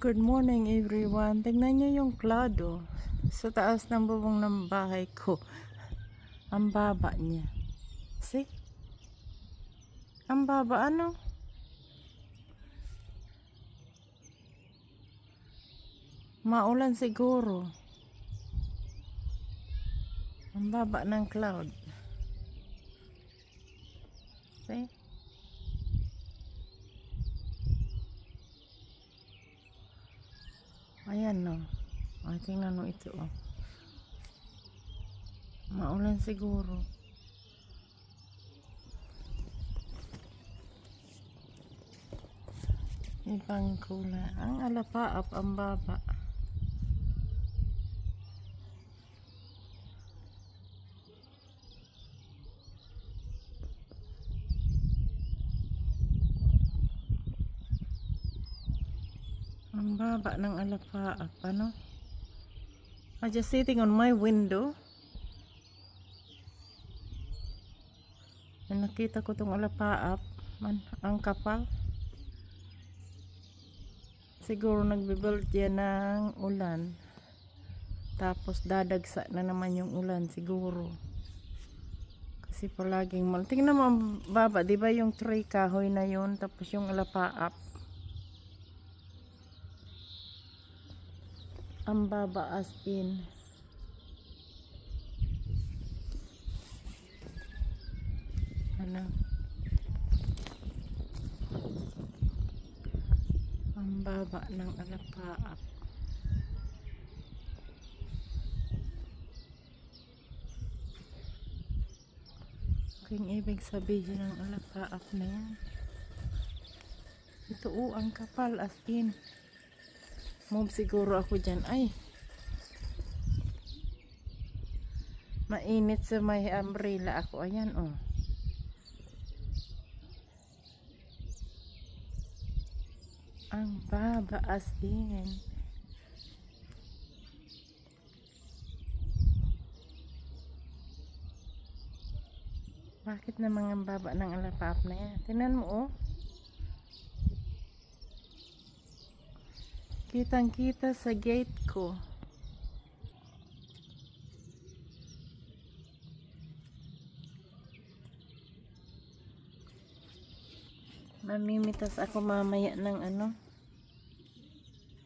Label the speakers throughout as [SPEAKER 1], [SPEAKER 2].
[SPEAKER 1] Good morning everyone. Tingnan nyo yung cloud sa taas ng bubong ng bahay ko. Ang baba niya. See? Ang baba ano? Maulan siguro. Ang baba ng cloud. See? Ayan no. Ay, tingnan mo ito Maulan siguro. Ibang kulay. Ang alapaap ang baba. Ang baba ng alapaap. Ano? I'm just sitting on my window. Nakita ko tong alapaap. Ang kapal. Siguro nagbibuild yan ng ulan. Tapos dadagsa na naman yung ulan siguro. Kasi palaging mal. Tingnan mo ang baba. Diba yung tray kahoy na yun? Tapos yung alapaap. Ang baba as in. Ano? Ang baba ng alapaap. Kung ibig sabihin ng alapaap na yan. Ito ang kapal as in. Move siguro ako dyan. Ay. Mainit sa may umbrella ako. Ayan Ang baba as in. Bakit naman ang baba ng alapaap na yan? Tingnan mo Kitang kita sa gate ko. Mamimitas ako mamaya ng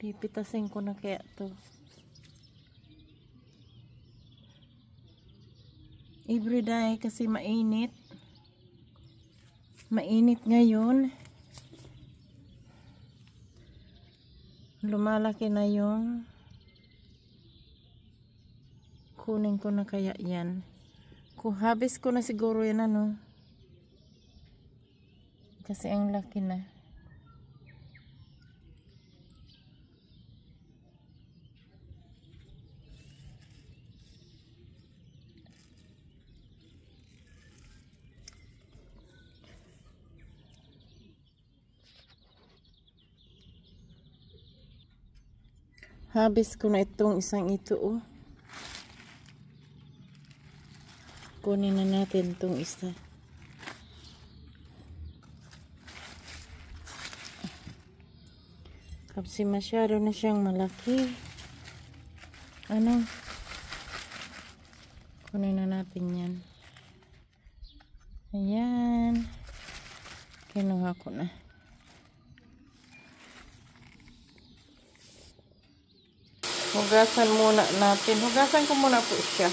[SPEAKER 1] pipitasin ko na kaya to. Everyday kasi mainit. Mainit ngayon. Lumalaki na yung kunin ko na kaya yan. Habis ko na siguro yan kasi ang laki na. Habis ko na itong isang ito Kunin na natin itong isa. Kasi masyado na siyang malaki. Kunin na natin yan. Ayan. Kinuha ko na. Hugasan muna natin. Hugasan ko muna po siya.